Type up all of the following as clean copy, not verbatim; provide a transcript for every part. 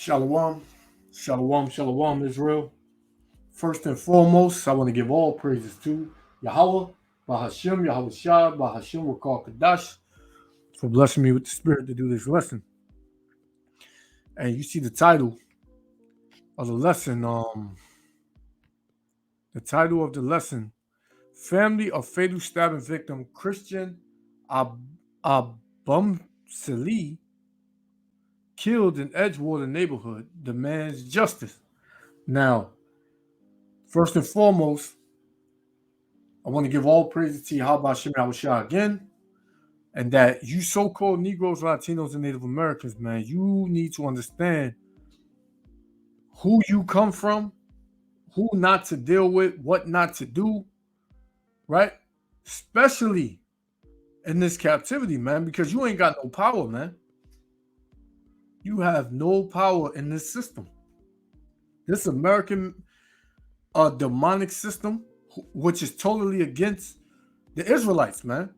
Shalom, shalom, shalom, Israel. First and foremost, I want to give all praises to Yahweh, Bahashem, Yahweh Shah, Bahashem, Wakal Kadash, for blessing me with the spirit to do this lesson. And you see the title of the lesson, Family of Fatal Stabbing Victim Christian Abumsali killed in Edgewater neighborhood demands justice. Now, first and foremost, I want to give all praises to Yahweh Hashem Yahushua again, and that you so-called Negroes, Latinos, and Native Americans, man, you need to understand who you come from, who not to deal with, what not to do, right? Especially in this captivity, man, because you ain't got no power, man. You have no power in this system. This American demonic system, which is totally against the Israelites, man.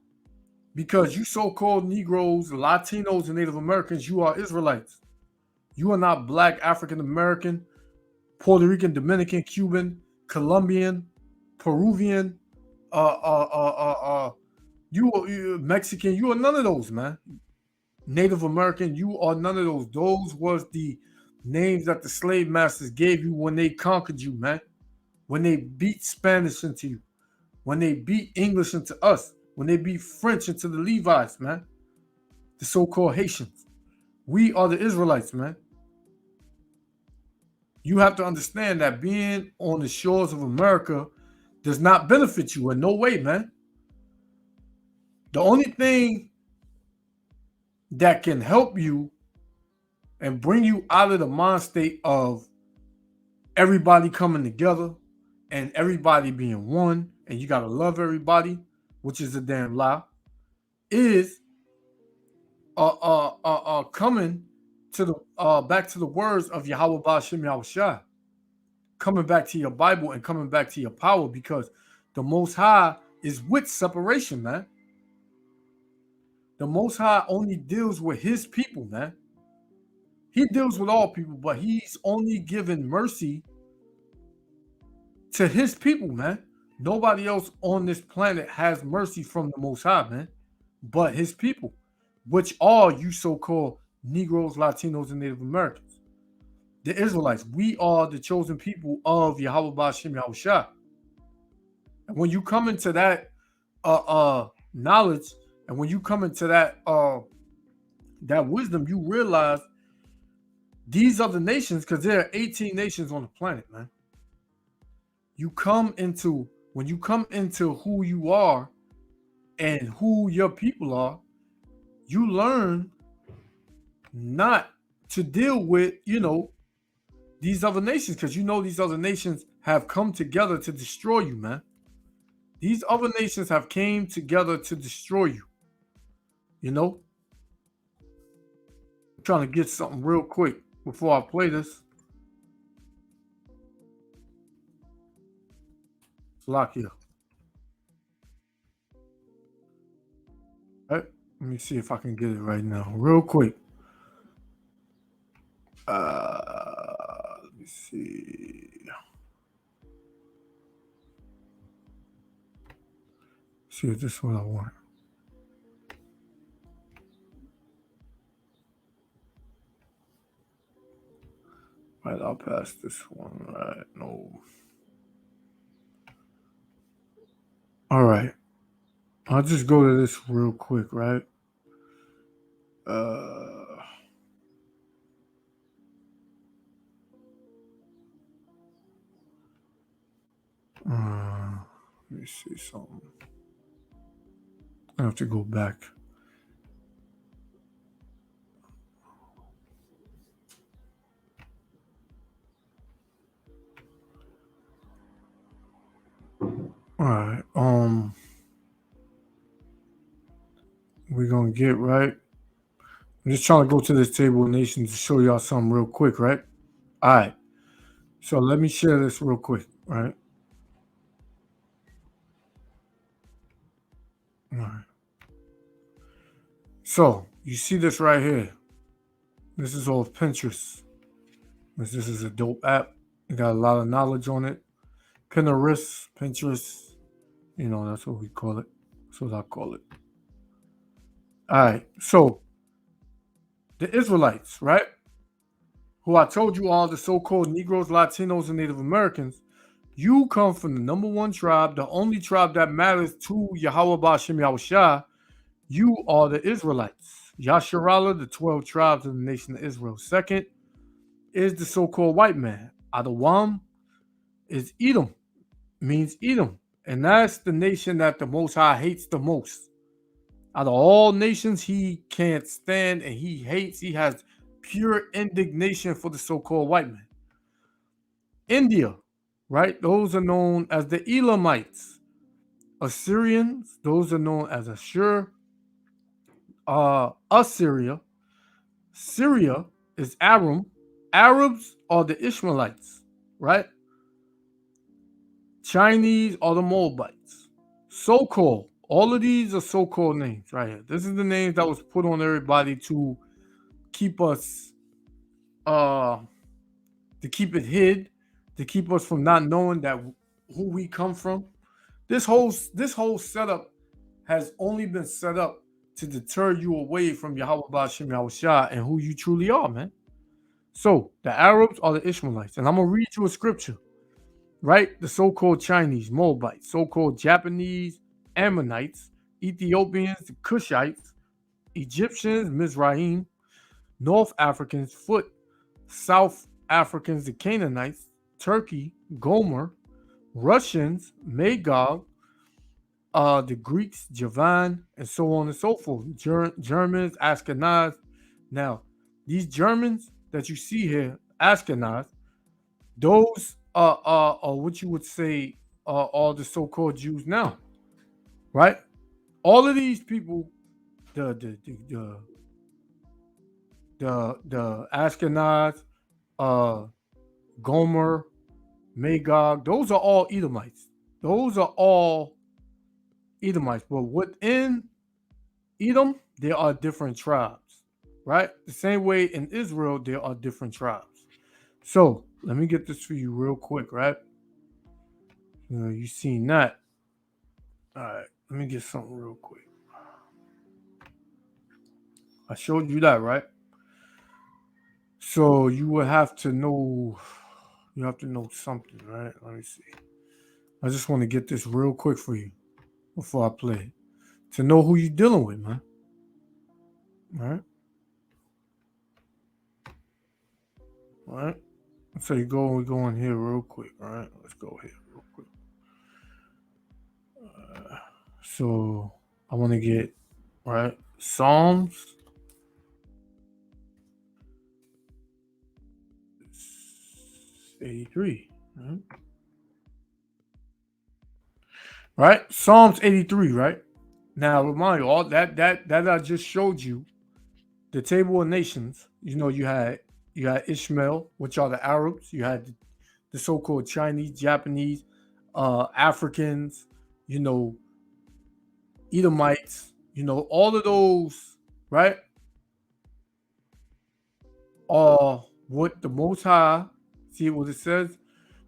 Because you so-called Negroes, Latinos, and Native Americans, you are Israelites. You are not Black, African American, Puerto Rican, Dominican, Cuban, Colombian, Peruvian, you are Mexican. You are none of those, man. Native American, you are none of those. Those was the names that the slave masters gave you when they conquered you, man. When they beat Spanish into you. When they beat English into us. When they beat French into the Levites, man. The so-called Haitians. We are the Israelites, man. You have to understand that being on the shores of America does not benefit you in no way, man. The only thing that can help you and bring you out of the mind state of everybody coming together and everybody being one, and you gotta love everybody, which is a damn lie, is coming to the back to the words of Yahweh Ba'ashem Yahushua, coming back to your Bible and coming back to your power, because the Most High is with separation, man. The Most High only deals with His people, man. He deals with all people, but He's only given mercy to His people, man. Nobody else on this planet has mercy from the Most High, man, but His people, which are you so-called Negroes, Latinos, and Native Americans. The Israelites, we are the chosen people of Yahweh Ba'ashem Yahushua. And when you come into that knowledge, and when you come into that wisdom, you realize these other nations, because there are 18 nations on the planet, man. When you come into who you are and who your people are, you learn not to deal with, these other nations, because these other nations have come together to destroy you, man. These other nations have came together to destroy you. I'm trying to get something real quick before I play this. Lock here. All right, let me see if I can get it right now, real quick. Let me see. See if this is what I want. Right, I'll pass this one. Right, no. All right. I'll just go to this real quick, right? Let me see something. I have to go back. All right. We're gonna get right. I'm just trying to go to this table of nations to show y'all something real quick, right? All right. So let me share this real quick, right? All right. So you see this right here. This is off Pinterest. This is a dope app. It got a lot of knowledge on it. Pinterest. That's what we call it. That's what I call it. All right. So the Israelites, right? Who I told you are the so-called Negroes, Latinos, and Native Americans. You come from the number one tribe, the only tribe that matters to Yahweh Ba'Shem Yahushua. You are the Israelites. Yasharallah, the 12 tribes of the nation of Israel. Second is the so-called white man. Adawam is Edom, means Edom. And that's the nation that the Most High hates the most. Out of all nations, he can't stand and he hates. He has pure indignation for the so-called white man. India, right? Those are known as the Elamites. Assyrians, those are known as Ashur. Assyria. Syria is Aram. Arabs are the Ishmaelites, right? Chinese are the Moabites. So-called. All of these are so-called names right here. This is the names that was put on everybody to keep us, to keep it hid, to keep us from not knowing that who we come from. This whole setup has only been set up to deter you away from Yahweh Ba'Shem Yahushua and who you truly are, man. So the Arabs are the Ishmaelites, and I'm gonna read you a scripture, right? The so-called Chinese, Moabites, so-called Japanese, Ammonites, Ethiopians, the Cushites, Egyptians, Mizraim, North Africans, Foot, South Africans, the Canaanites, Turkey, Gomer, Russians, Magog, the Greeks, Javan, and so on and so forth. Germans, Ashkenaz. Now, these Germans that you see here, Ashkenaz, those are what you would say are the so-called Jews now, right? All of these people, the Ashkenaz, Gomer, Magog, those are all Edomites. Those are all Edomites. But within Edom, there are different tribes, right? The same way in Israel, there are different tribes. So let me get this for you real quick, right? You seen that. All right, let me get something real quick. I showed you that, right? So you would have to know, something, right? Let me see. I just want to get this real quick for you before I play, to know who you're dealing with, man. All right. All right. So we go in here real quick. All right. Let's go here real quick. So I want to get, right, Psalms 83. Right? Psalms 83, right? Now remind you, all that I just showed you, the table of nations, you had Ishmael, which are the Arabs, you had the so-called Chinese, Japanese, Africans, Edomites, all of those, right, are what the Most High, see what it says?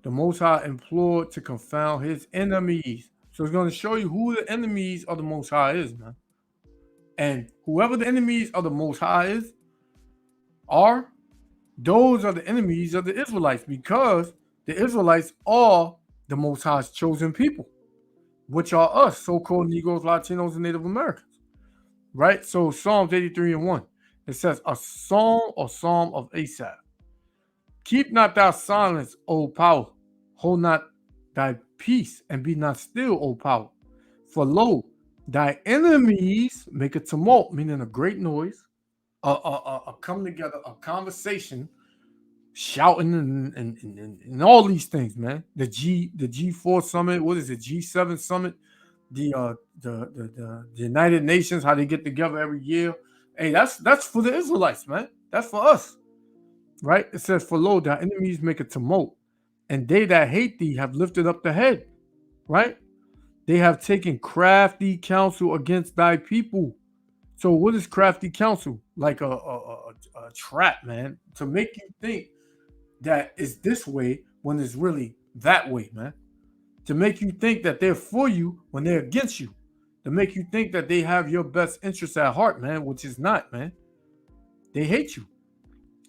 The Most High implored to confound his enemies. So it's going to show you who the enemies of the Most High is, man. And whoever the enemies of the Most High are, those are the enemies of the Israelites, because the Israelites are the Most High's chosen people, which are us, so-called Negroes, Latinos, and Native Americans, right? So Psalms 83 and 1, it says, a song or psalm of Asaph. Keep not thy silence, O power. Hold not thy peace, and be not still, O power. For lo, thy enemies make a tumult, meaning a great noise, a come together, a conversation, shouting and all these things, man. The G4 summit, what is it? G7 summit, the United Nations, how they get together every year. Hey, that's for the Israelites, man. That's for us, right? It says, for lo, thy enemies make a tumult, and they that hate thee have lifted up the head, right? They have taken crafty counsel against thy people. So what is crafty counsel? Like a trap, man, to make you think that it's this way when it's really that way, man. To make you think that they're for you when they're against you. To make you think that they have your best interests at heart, man, which is not, man. They hate you.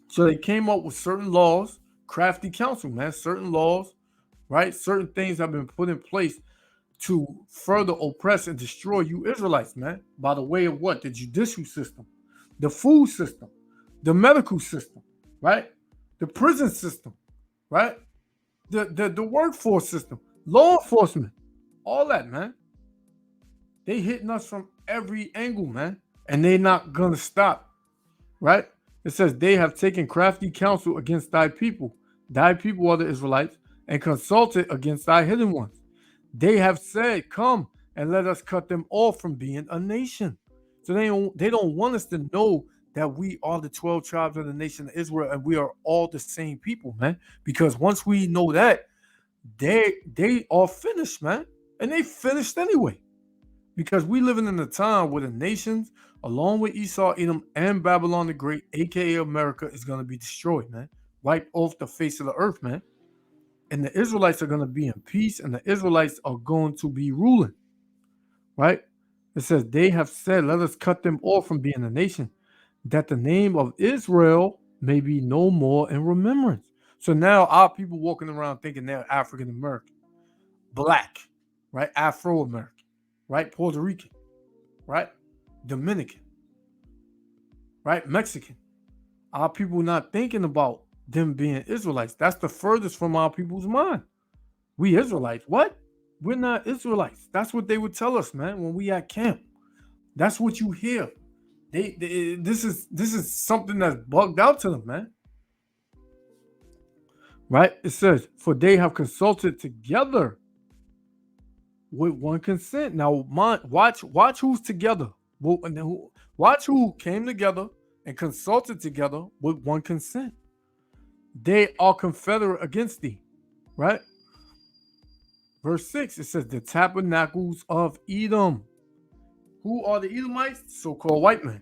So they came up with certain laws, crafty counsel, man, certain laws, right? Certain things have been put in place to further oppress and destroy you Israelites, man, by the way of what? The judicial system, the food system, the medical system, right? The prison system, right? The workforce system, law enforcement, all that, man. They hitting us from every angle, man, and they not gonna stop, right? It says they have taken crafty counsel against thy people. Thy people are the Israelites, and consulted against thy hidden ones. They have said, "Come and let us cut them off from being a nation." So they don't want us to know that we are the 12 tribes of the nation of Israel, and we are all the same people, man. Because once we know that, they are finished, man, and they finished anyway. Because we living in a time where the nations, along with Esau, Edom, and Babylon the Great, aka America, is going to be destroyed, man. Wiped off the face of the earth, man. And the Israelites are going to be in peace, and the Israelites are going to be ruling, right? It says, they have said, let us cut them off from being a nation, that the name of Israel may be no more in remembrance. So now our people walking around thinking they're African American, black, right? Afro American, right? Puerto Rican, right? Dominican, right? Mexican. Our people not thinking about them being Israelites. That's the furthest from our people's mind. We Israelites. What? We're not Israelites. That's what they would tell us, man, when we at camp. That's what you hear. This is something that's bugged out to them, man. Right? It says, for they have consulted together with one consent. Now, watch who's together. Watch who came together and consulted together with one consent. They are confederate against thee, right? Verse 6, it says, the tabernacles of Edom. Who are the Edomites? So-called white men.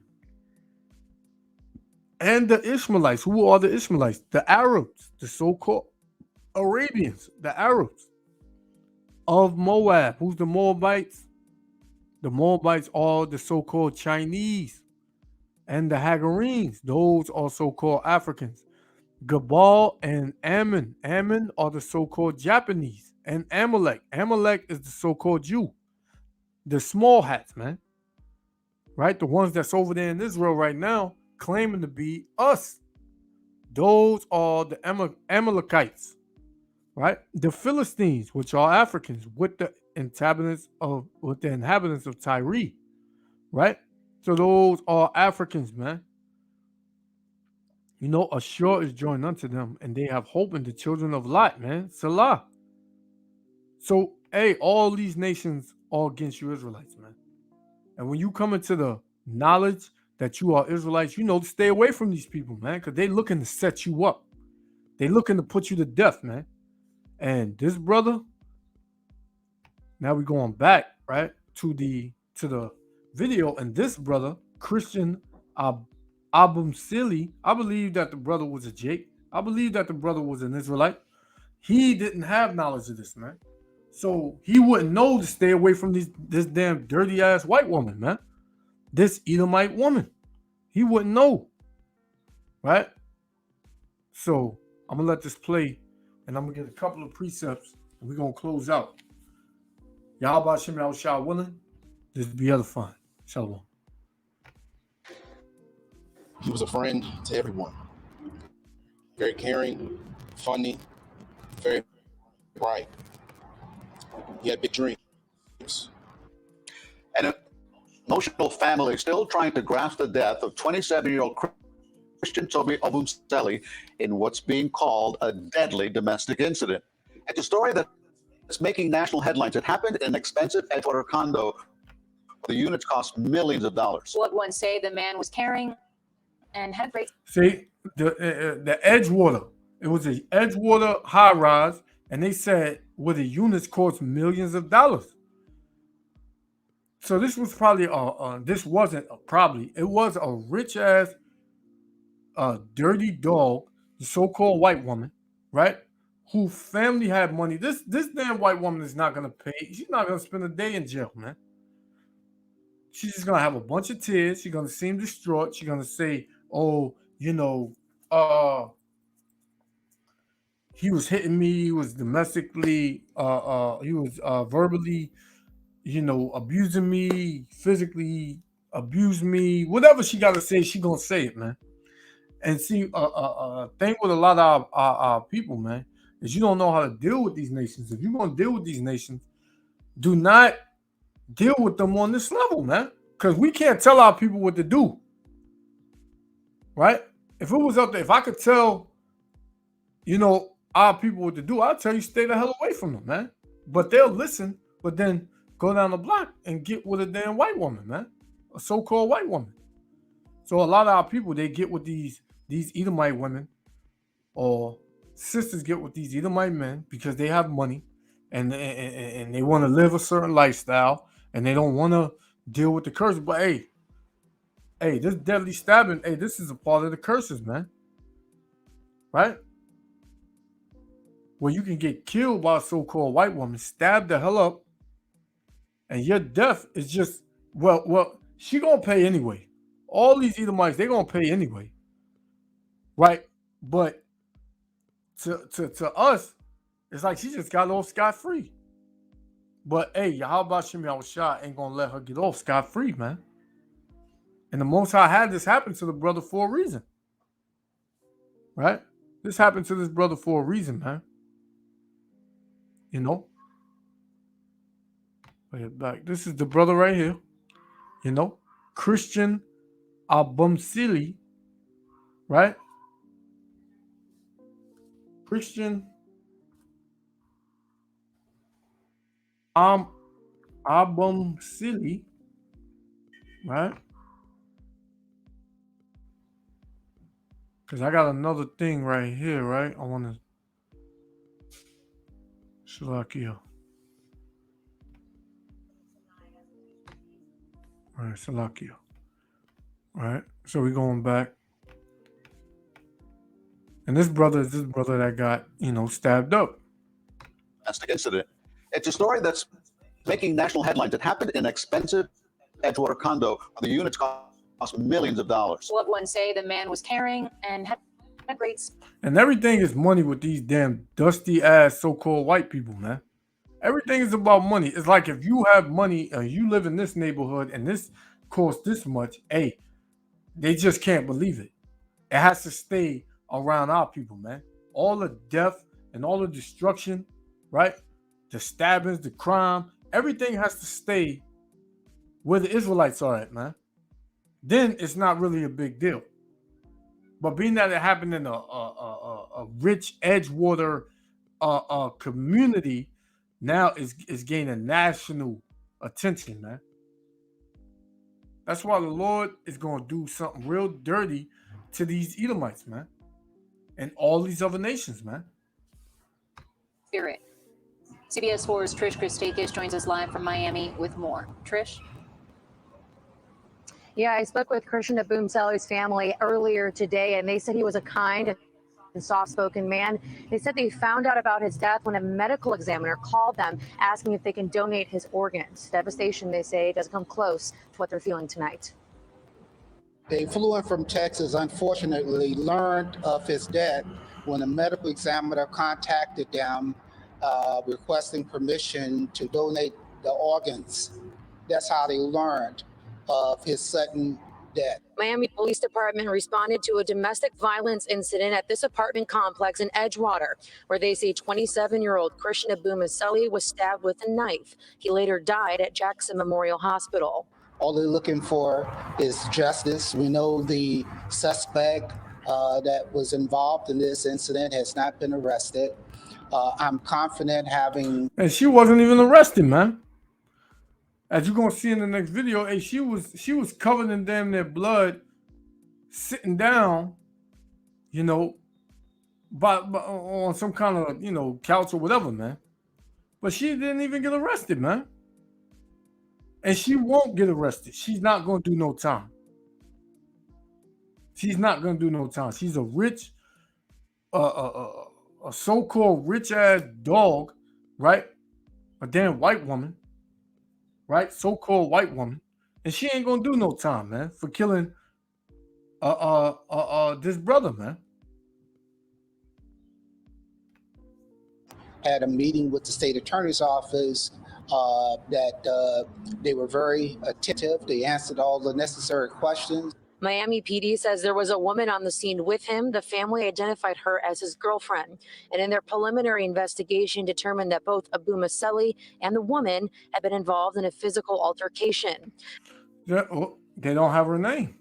And the Ishmaelites. Who are the Ishmaelites? The Arabs, the so-called Arabians, the Arabs of Moab. Who's the Moabites? The Moabites are the so-called Chinese. And the Hagarenes, those are so-called Africans. Gabal and Ammon. Ammon are the so-called Japanese. And Amalek. Amalek is the so-called Jew. The small hats, man. Right? The ones that's over there in Israel right now claiming to be us. Those are the Amalekites. Right? The Philistines, which are Africans, with the inhabitants of Tyre. Right? So those are Africans, man. You know, Ashur is joined unto them, and they have hope in the children of Lot, man. Salah. So, hey, all these nations are against you Israelites, man. And when you come into the knowledge that you are Israelites, you know, to stay away from these people, man, because they looking to set you up. They looking to put you to death, man. And this brother, now we're going back, right, to the video, and this brother, Christian Abumsili, I believe that the brother was a Jake. I believe that the brother was an Israelite. He didn't have knowledge of this, man. So he wouldn't know to stay away from this damn dirty ass white woman, man. This Edomite woman. He wouldn't know. Right? So I'm gonna let this play, and I'm gonna get a couple of precepts, and we're gonna close out. Yahweh Shem Yahushua willing, this will be other fun. Shalom. He was a friend to everyone. Very caring, funny, very bright. He had big dreams. An emotional family still trying to grasp the death of 27-year-old Christian Toby Abumseli in what's being called a deadly domestic incident. It's a story that's making national headlines. It happened in an expensive Edgewater condo. The units cost millions of dollars. What one say the man was caring and had great. See, the Edgewater. It was an Edgewater high rise, and they said where the units cost millions of dollars. So this was probably it was a rich ass dirty dog, the so-called white woman, right? Who family had money. This damn white woman is not gonna pay. She's not gonna spend a day in jail, man. She's just gonna have a bunch of tears. She's gonna seem distraught. She's gonna say, "Oh, he was hitting me. He was domestically. He was verbally, abusing me, physically abused me. Whatever she got to say, she gonna say it, man." And see, thing with a lot of our people, man, is you don't know how to deal with these nations. If you're gonna deal with these nations, do not deal with them on this level, man, because we can't tell our people what to do, right? If it was up there, if I could tell, our people what to do, I'd tell you stay the hell away from them, man. But they'll listen, but then go down the block and get with a damn white woman, man, a so-called white woman. So a lot of our people, they get with these Edomite women, or sisters get with these Edomite men because they have money, and they want to live a certain lifestyle, and they don't want to deal with the curse. But hey, this deadly stabbing, hey, this is a part of the curses, man. Right? Where you can get killed by a so-called white woman, stabbed the hell up, and your death is just, well, she gonna pay anyway. All these Edomites, they gonna pay anyway. Right? But to us, it's like she just got off scot-free. But hey, how about Shimei Shah ain't gonna let her get off scot-free, man? And the Most High had this happen to the brother for a reason. Right? This happened to this brother for a reason, man. Play it back. This is the brother right here. Christian Abumsili, right? Christian Abumsili, right? Because I got another thing right here, right? I want to Salakia. All right, Salakia. All right, so we're going back. And this brother is that got, stabbed up. Domestic incident. It's a story that's making national headlines. It happened in an expensive Edgewater condo where the units cost millions of dollars. Loved ones say the man was caring and had a great. And everything is money with these damn dusty ass so-called white people, man. Everything is about money. It's like if you have money and you live in this neighborhood and this costs this much, hey, they just can't believe it. It has to stay around our people, man. All the death and all the destruction, right? The stabbings, the crime, everything has to stay where the Israelites are at, man. Then it's not really a big deal. But being that it happened in a rich Edgewater community, now is gaining national attention, man. That's why the Lord is going to do something real dirty to these Edomites, man, and all these other nations, man. Spirit. CBS 4's Trish Christakis joins us live from Miami with more. Trish? Yeah, I spoke with Christian Abumseli's family earlier today, and they said he was a kind and soft-spoken man. They said they found out about his death when a medical examiner called them asking if they can donate his organs. Devastation, they say, doesn't come close to what they're feeling tonight. They flew in from Texas, unfortunately learned of his death when a medical examiner contacted them requesting permission to donate the organs. That's how they learned of his sudden death. Miami Police Department responded to a domestic violence incident at this apartment complex in Edgewater, where they say 27-year-old Christian Abumseli was stabbed with a knife. He later died at Jackson Memorial Hospital. All they're looking for is justice. We know the suspect that was involved in this incident has not been arrested. I'm confident having... And she wasn't even arrested, man. As you're going to see in the next video, hey, she was covered in damn near blood, sitting down, on some kind of, couch or whatever, man. But she didn't even get arrested, man. And she won't get arrested. She's not going to do no time. She's not going to do no time. She's a rich a so-called rich-ass dog, right? A damn white woman, right? So-called white woman, and she ain't gonna do no time, man, for killing this brother, man. Had a meeting with the state attorney's office that they were very attentive. They answered all the necessary questions. Miami PD says there was a woman on the scene with him. The family identified her as his girlfriend, and in their preliminary investigation determined that both Abu Maseli and the woman had been involved in a physical altercation. They don't have her name.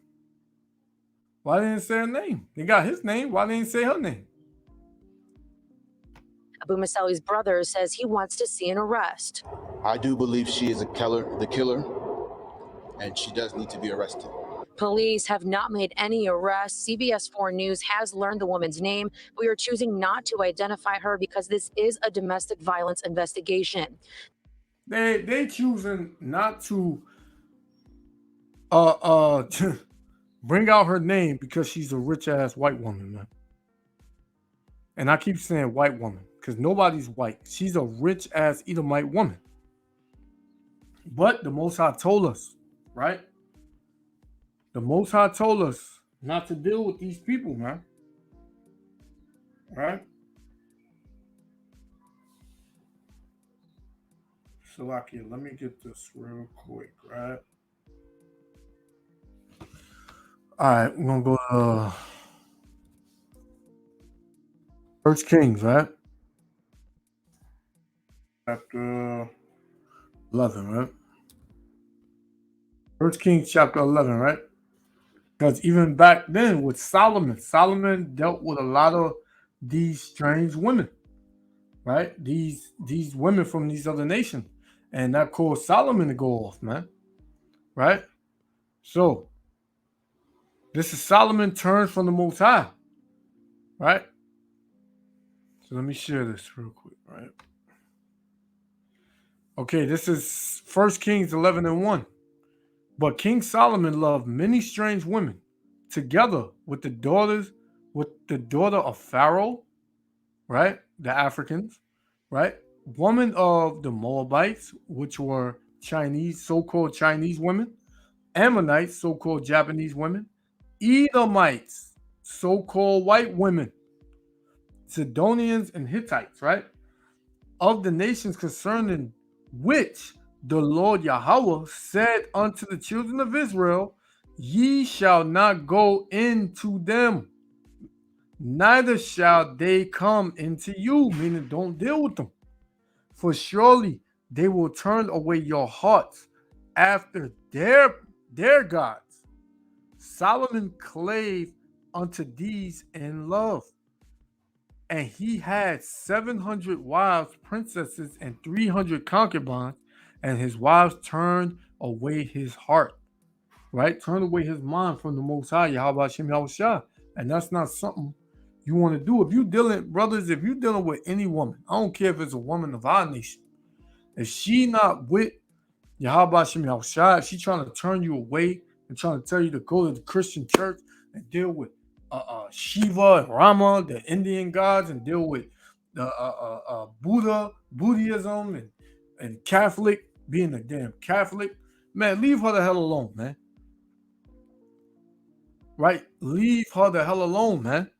Why didn't say her name? They got his name. Why didn't say her name? Abu Maseli's brother says he wants to see an arrest. I do believe she is the killer, and she does need to be arrested. Police have not made any arrests. CBS 4 News has learned the woman's name. We are choosing not to identify her because this is a domestic violence investigation. They choosing not to bring out her name because she's a rich ass white woman, man. And I keep saying white woman because nobody's white. She's a rich ass Edomite woman. But the Most High told us, right? The Most High told us not to deal with these people, man. Right? Salakia, let me get this real quick, right? All right, we're going to go to First Kings, right? Chapter 11, right? First Kings chapter 11, right? Because even back then with Solomon dealt with a lot of these strange women, right? These women from these other nations. And that caused Solomon to go off, man. Right? So, this is Solomon turns from the Most High. Right? So let me share this real quick, right? Okay, this is 1 Kings 11:1. But King Solomon loved many strange women, together with the daughter of Pharaoh, right? The Africans, right? Women of the Moabites, which were Chinese, so-called Chinese women, Ammonites, so-called Japanese women, Edomites, so-called white women, Sidonians and Hittites, right? Of the nations concerning which the Lord Yahweh said unto the children of Israel, ye shall not go into them, neither shall they come into you, meaning don't deal with them. For surely they will turn away your hearts after their gods. Solomon clave unto these in love. And he had 700 wives, princesses, and 300 concubines, and his wives turned away his heart, right? Turned away his mind from the Most High, Yahweh Shem Yahushua. And that's not something you want to do. If you're dealing with any woman, I don't care if it's a woman of our nation, if she not with Yahweh Shem Yahushua, if she trying to turn you away and trying to tell you to go to the Christian church and deal with Shiva and Rama, the Indian gods, and deal with Buddhism and Catholic, being a damn Catholic, man, leave her the hell alone, man. Right? Leave her the hell alone, man.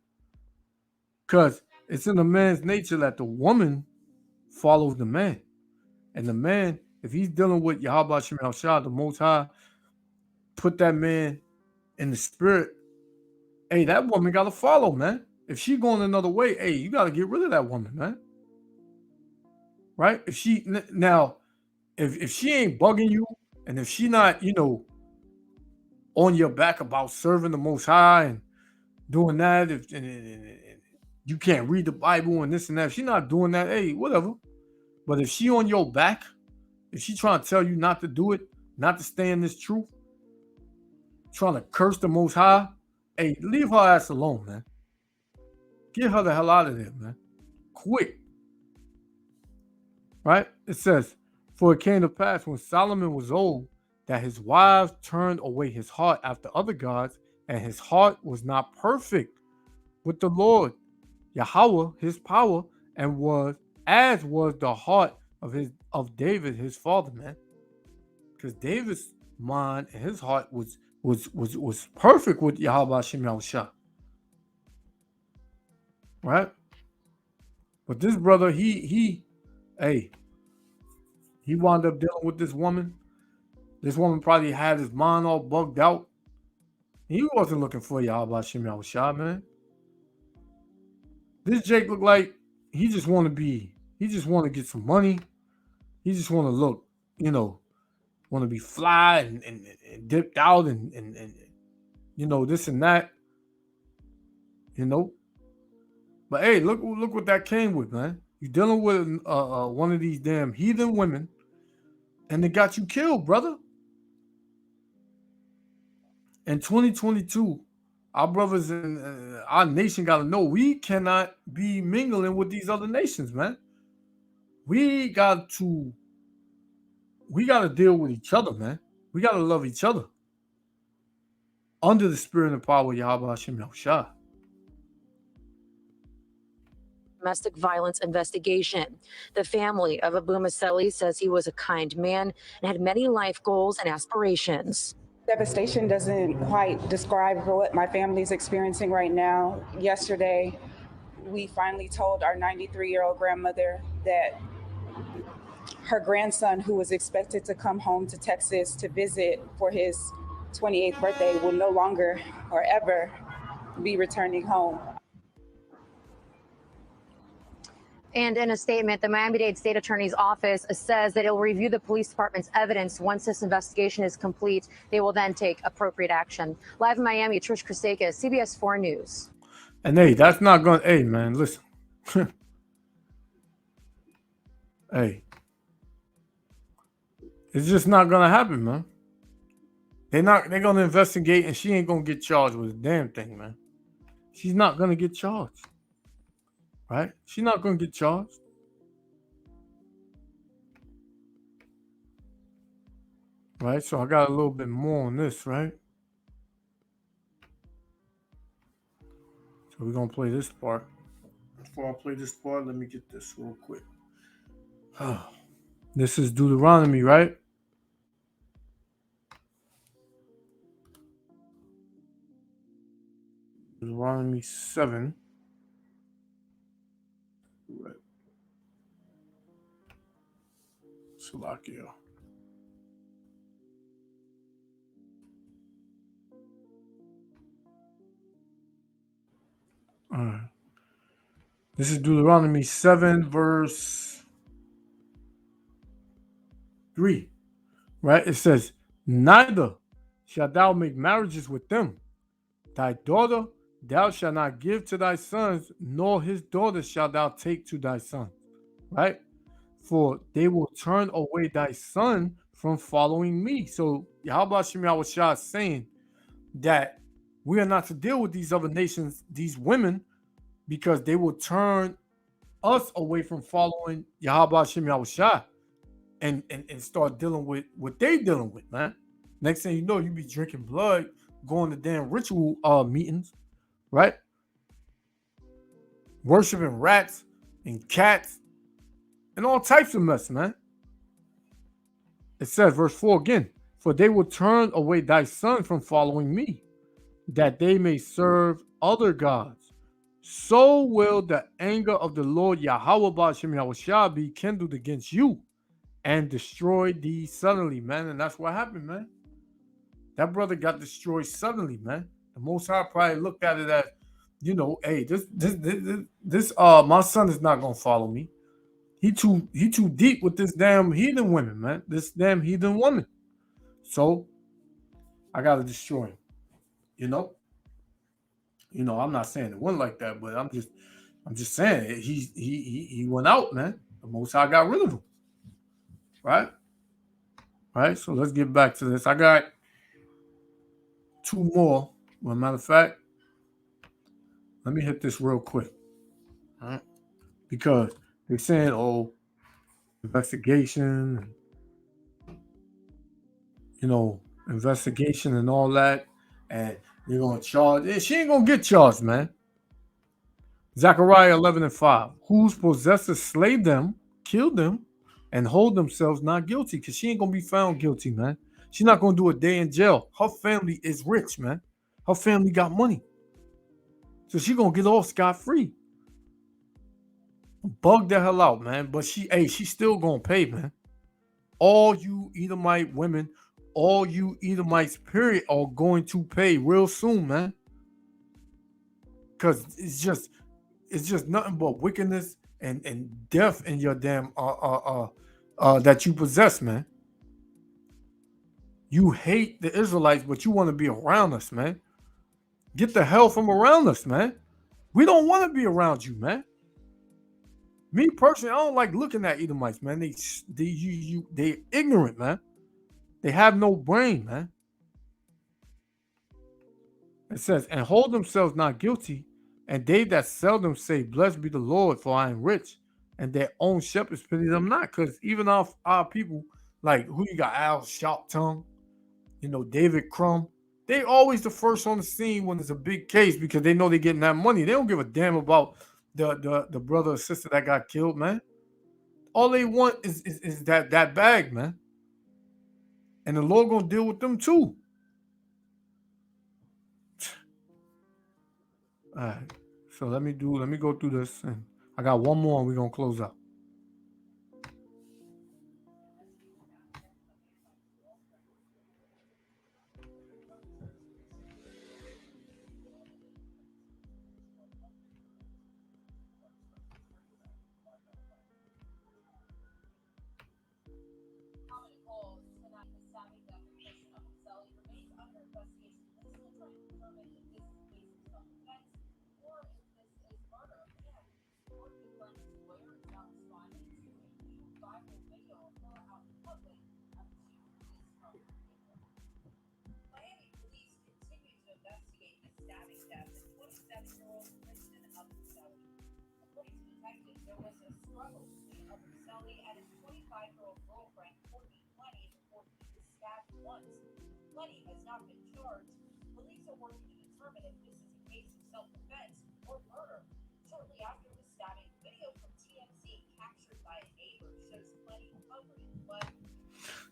Because it's in the man's nature that the woman follows the man. And the man, if he's dealing with Yahweh Shem Yahushua, the Most High, put that man in the spirit. Hey, that woman got to follow, man. If she going another way, hey, you got to get rid of that woman, man. Right? If she ain't bugging you, and if she not, on your back about serving the Most High and doing that, and you can't read the Bible and this and that, if she not doing that, hey, whatever. But if she on your back, if she trying to tell you not to do it, not to stay in this truth, trying to curse the Most High, hey, leave her ass alone, man. Get her the hell out of there, man. Quick. Right? It says, for it came to pass when Solomon was old, that his wives turned away his heart after other gods, and his heart was not perfect with the Lord Yahweh his power, and was the heart of David his father, man. Because David's mind and his heart was perfect with Yahweh Hashem Yahushua. Right? But this brother, he wound up dealing with this woman. This woman probably had his mind all bugged out. He wasn't looking for Yahweh Hashem Yahushua, man. This Jake looked like he just want to get some money. He just want to look, want to be fly and dipped out and this and that. But hey, look what that came with, man. You dealing with one of these damn heathen women, and they got you killed, brother. In 2022, our brothers in our nation got to know we cannot be mingling with these other nations, man. We got to deal with each other, man. We got to love each other under the spirit and power of Yahweh Hashem Yahushua. Domestic violence investigation. The family of Abu Musali says he was a kind man and had many life goals and aspirations. Devastation doesn't quite describe what my family is experiencing right now. Yesterday, we finally told our 93-year-old grandmother that her grandson, who was expected to come home to Texas to visit for his 28th birthday, will no longer or ever be returning home. And in a statement, the Miami-Dade State Attorney's Office says that it will review the police department's evidence. Once this investigation is complete, they will then take appropriate action. Live in Miami, Trish Christakis, CBS 4 News. And hey, that's not going to, hey, man, listen. Hey. It's just not going to happen, man. They're going to investigate, and she ain't going to get charged with a damn thing, man. She's not going to get charged. Right? She's not going to get charged. Right? So I got a little bit more on this, right? So we're going to play this part. Before I play this part, let me get this real quick. This is Deuteronomy, right? Deuteronomy 7. Right. Salakia. All right. This is Deuteronomy 7, verse 3. Right? It says, neither shalt thou make marriages with them. Thy daughter thou shalt not give to thy sons, nor his daughter shalt thou take to thy son. Right? For they will turn away thy son from following me. So Yahweh Hashem Yahushua is saying that we are not to deal with these other nations, these women, because they will turn us away from following Yahweh Hashem Yahushua and start dealing with what they dealing with, man. Next thing you know, you be drinking blood, going to damn ritual meetings, right? Worshiping rats and cats and all types of mess, man. It says, verse 4 again, for they will turn away thy son from following me, that they may serve other gods. So will the anger of the Lord Yahweh B'Hashem Yahushua be kindled against you and destroy thee suddenly, man. And that's what happened, man. That brother got destroyed suddenly, man. The Most High probably looked at it as, hey, this my son is not gonna follow me. He too deep with this damn heathen woman, man. This damn heathen woman. So I gotta destroy him. I'm not saying it went like that, but I'm just saying he went out, man. The Most High got rid of him. Right? Right? So let's get back to this. I got two more. Well, matter of fact, let me hit this real quick. All right? Because they're saying, investigation, investigation and all that, and they're going to charge. She ain't going to get charged, man. Zechariah 11:5. Whose possessors slay them, kill them, and hold themselves not guilty. Because she ain't going to be found guilty, man. She's not going to do a day in jail. Her family is rich, man. Her family got money. So she's going to get off scot-free. Bug the hell out, man. But she's still going to pay, man. All you Edomite women, all you Edomites, period, are going to pay real soon, man. Because it's just nothing but wickedness and death in your damn that you possess, man. You hate the Israelites, but you want to be around us, man. Get the hell from around us, man. We don't want to be around you, man. Me personally, I don't like looking at Edomites, man. They ignorant, man. They have no brain, man. It says, and hold themselves not guilty, and they that seldom say, blessed be the Lord, for I am rich, and their own shepherds pity them not. Because even our people, like who you got, Al Sharptongue, David Crumb, they always the first on the scene when there's a big case because they know they're getting that money. They don't give a damn about the brother or sister that got killed, man. All they want is that bag, man. And the Lord gonna deal with them too. All right. So let me go through this, and I got one more and we're gonna close out.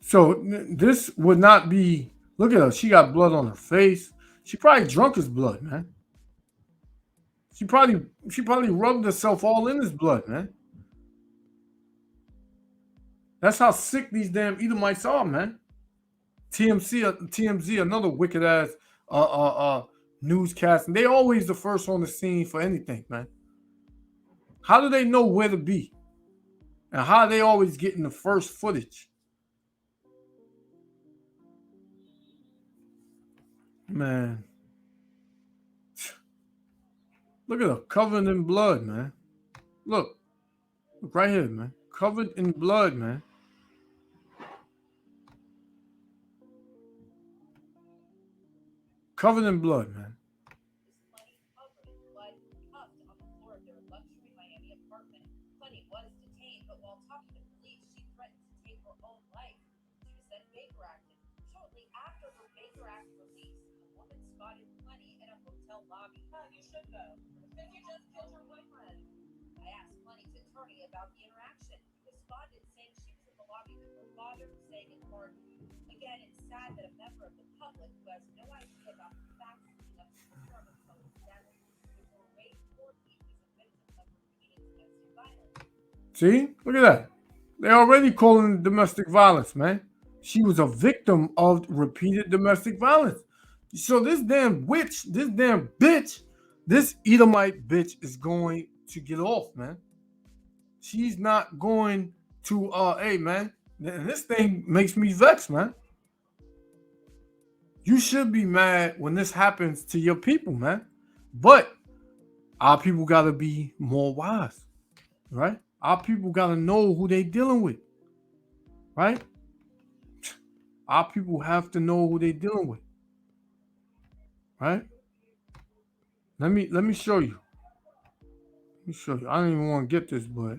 So this would not be, look at her. She got blood on her face. She probably drunk his blood, man. She probably rubbed herself all in his blood, man. That's how sick these damn Edomites are, man. TMZ, another wicked ass newscast, and they always the first on the scene for anything, man. How do they know where to be? And how are they always getting the first footage? Man. Look at her, covered in blood, man. Look right here, man. Covered in blood, man. Covered in blood, man. See? Look at that. They're already calling it domestic violence, man. She was a victim of repeated domestic violence. So this damn witch, this damn bitch, this Edomite bitch is going to get off, man. She's not going to, hey, man, this thing makes me vexed, man. You should be mad when this happens to your people, man. But our people got to be more wise, right? Our people got to know who they dealing with, right? Our people have to know who they dealing with, right? Let me show you. Let me show you. I don't even want to get this, but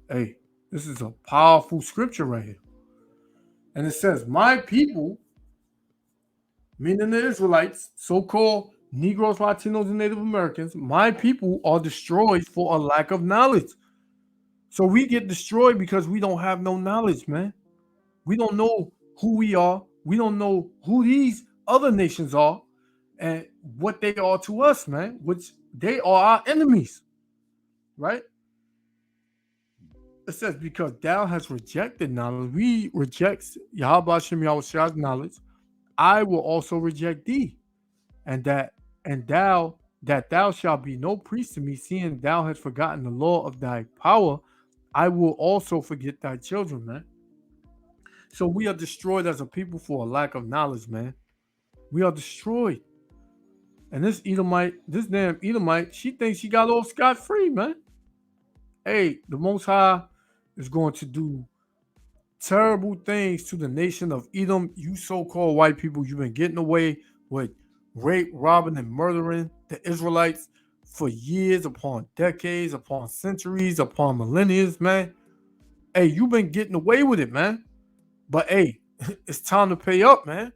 hey, this is a powerful scripture right here. And it says, my people, meaning the Israelites, so-called Negroes, Latinos, and Native Americans, my people are destroyed for a lack of knowledge. So we get destroyed because we don't have no knowledge, man. We don't know who we are. We don't know who these other nations are and what they are to us, man, which they are our enemies, right? It says, because thou hast rejected knowledge, we reject Yahweh Shem Yahweh knowledge, I will also reject thee, and thou shalt be no priest to me, seeing thou hast forgotten the law of thy power, I will also forget thy children, man. So we are destroyed as a people for a lack of knowledge, man. We are destroyed. And this damn Edomite, she thinks she got off scot-free, man. Hey, the Most High is going to do terrible things to the nation of Edom. You so-called white people, you've been getting away with rape, robbing, and murdering the Israelites for years upon decades, upon centuries, upon millennia, man. Hey, you've been getting away with it, man. But hey, it's time to pay up, man.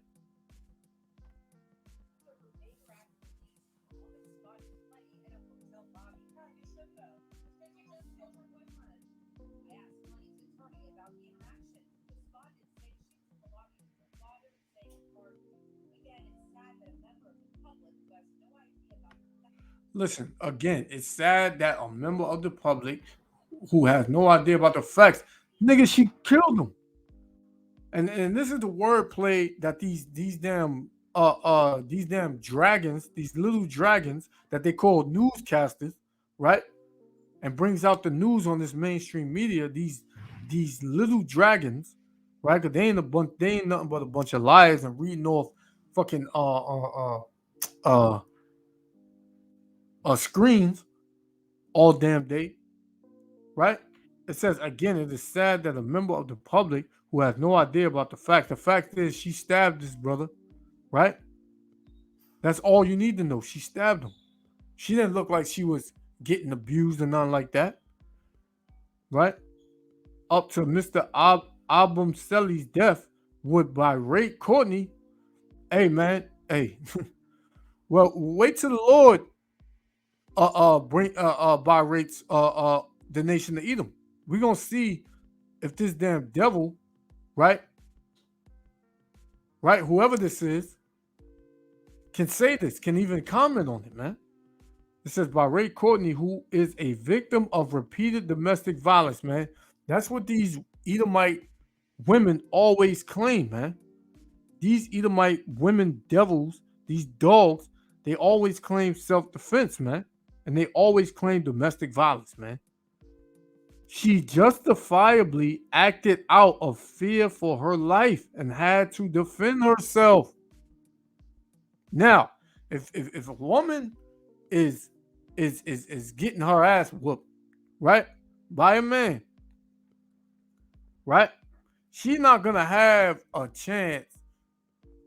Listen, again, it's sad that a member of the public who has no idea about the facts, nigga, she killed him. And this is the wordplay that these damn dragons, these little dragons that they call newscasters, right? And brings out the news on this mainstream media. These little dragons, right? Because they ain't nothing but a bunch of liars and reading off fucking screens all damn day, right? It says again, it is sad that a member of the public who has no idea about the fact. The fact is, she stabbed this brother, right? That's all you need to know. She stabbed him. She didn't look like she was getting abused or nothing like that, right? Up to Mr. Abumseli's death would by Ray Courtney. Hey, man, hey. Well, wait till the Lord bring by rates the nation to Edom. We're gonna see if this damn devil, right, whoever this is, can say this, can even comment on it, man. It says by Ray Courtney, who is a victim of repeated domestic violence, man. That's what these Edomite women always claim, man. These Edomite women devils, these dogs, they always claim self-defense, man. And they always claim domestic violence, man. She justifiably acted out of fear for her life and had to defend herself. Now, if a woman is getting her ass whooped, right, by a man, right, she's not gonna have a chance.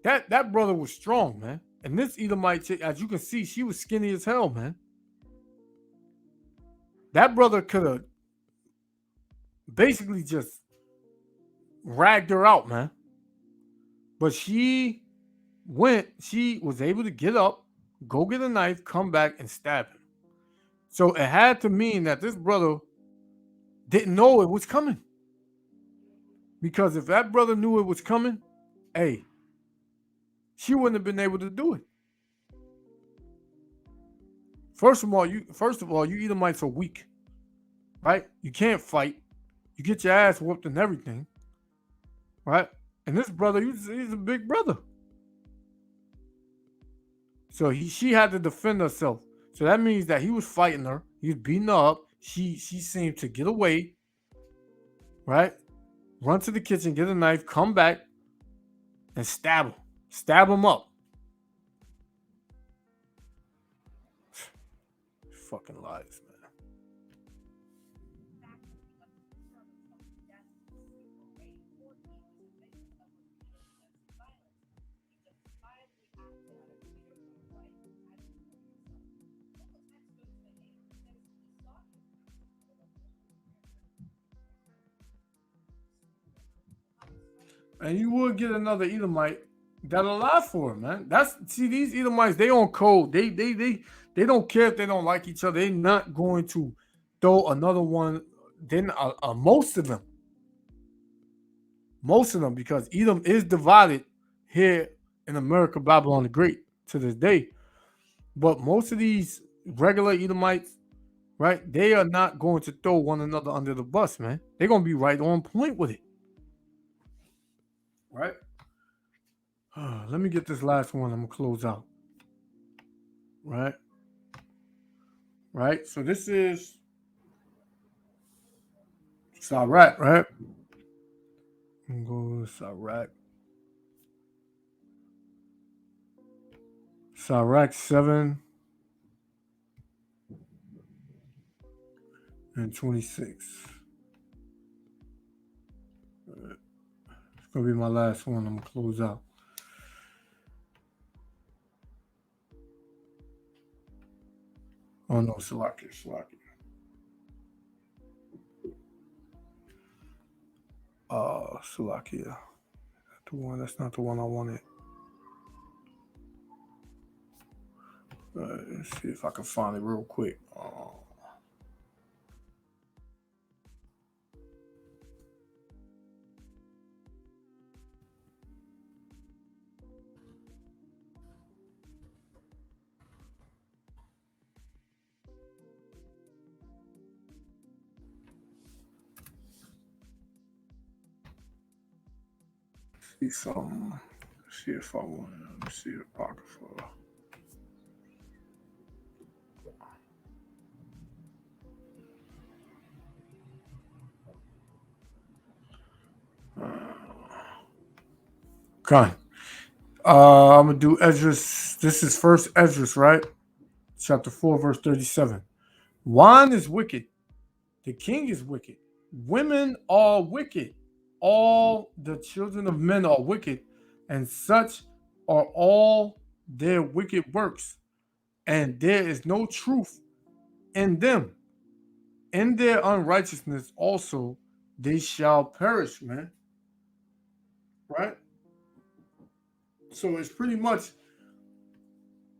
That brother was strong, man. And this Edomite chick, as you can see, she was skinny as hell, man. That brother could have basically just ragged her out, man. But she was able to get up, go get a knife, come back, and stab him. So it had to mean that this brother didn't know it was coming. Because if that brother knew it was coming, hey, she wouldn't have been able to do it. First of all, you Edomites are weak, right? You can't fight. You get your ass whooped and everything, right? And this brother, he's a big brother. So she had to defend herself. So that means that he was fighting her. He was beating her up. She seemed to get away, right? Run to the kitchen, get a knife, come back, and stab him. Stab him up. Fucking lies, man. And you would get another Edomite that'll lie for him, man. These Edomites, they on code. They don't care if they don't like each other. They're not going to throw another one. Then most of them, because Edom is divided here in America, Babylon the Great to this day. But most of these regular Edomites, right, they are not going to throw one another under the bus, man. They're going to be right on point with it. Right? Let me get this last one. I'm going to close out. Right? Right? So this is Sirach, right? I'm going to go to Sirach. Sirach 7 and 26. It's going to be my last one. I'm going to close out. Oh, no, Salakia. Salakia. That's not the one I wanted. Let's see if I can find it real quick. See something. Let's see if I want to see the Apocrypha. Okay. I'm going to do Esdras. This is first Esdras, right? Chapter 4, verse 37. Wine is wicked. The king is wicked. Women are wicked. All the children of men are wicked, and such are all their wicked works. And there is no truth in them. In their unrighteousness also they shall perish, man. Right? So it's pretty much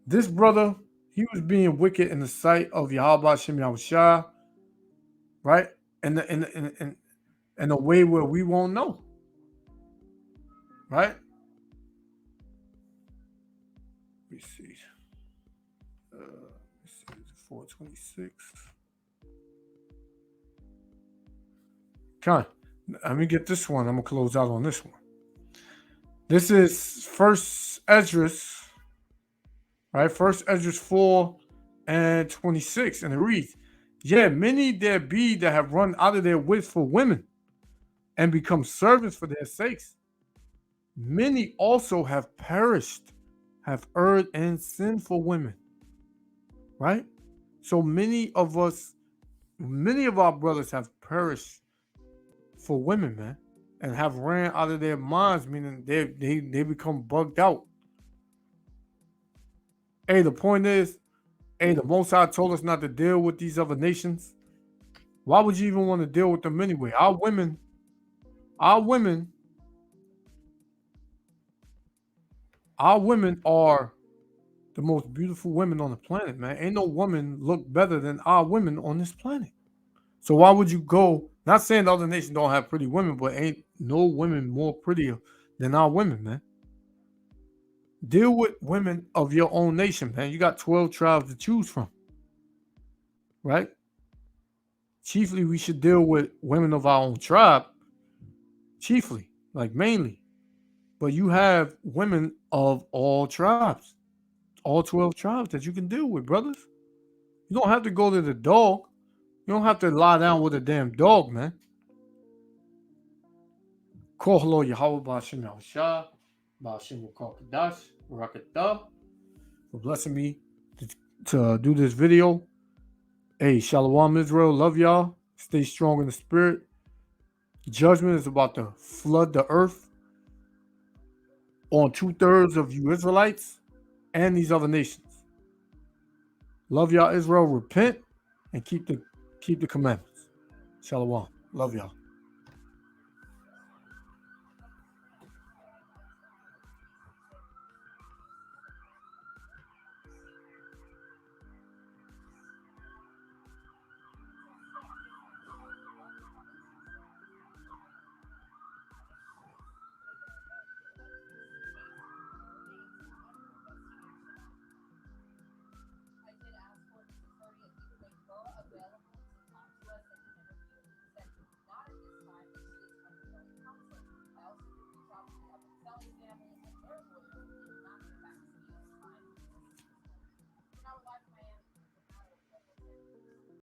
this brother, he was being wicked in the sight of Yahweh Shem Yahushua, right? In a way where we won't know. Right? Let me see. 426. Okay. Let me get this one. I'm going to close out on this one. This is First Esdras, right? First Esdras 4 and 26. And it reads, yeah, many there be that have run out of their wits for women and become servants for their sakes. Many also have perished, have erred and sinned for women. Right? So many of our brothers have perished for women, man, and have ran out of their minds, meaning they become bugged out. Hey, the point is, the Most High told us not to deal with these other nations. Why would you even want to deal with them anyway? Our women are the most beautiful women on the planet, man. Ain't no woman look better than our women on this planet. So why would you go? Not saying the other nations don't have pretty women, but ain't no women more prettier than our women, man. Deal with women of your own nation, man. You got 12 tribes to choose from, right? Chiefly, we should deal with women of our own tribe, chiefly, like mainly. But you have women of all tribes, all 12 tribes that you can deal with, brothers. You don't have to go to the dog. You don't have to lie down with a damn dog, man. Kohlo Yahweh Ba'Shem Yahushua, Ba'Shem Kadash, Rakatah, for blessing me to do this video. Hey, Shalom Israel, love y'all. Stay strong in the spirit. Judgment is about to flood the earth on 2/3 of you Israelites and these other nations. Love y'all, Israel. Repent and keep the commandments. Shalom. Love y'all.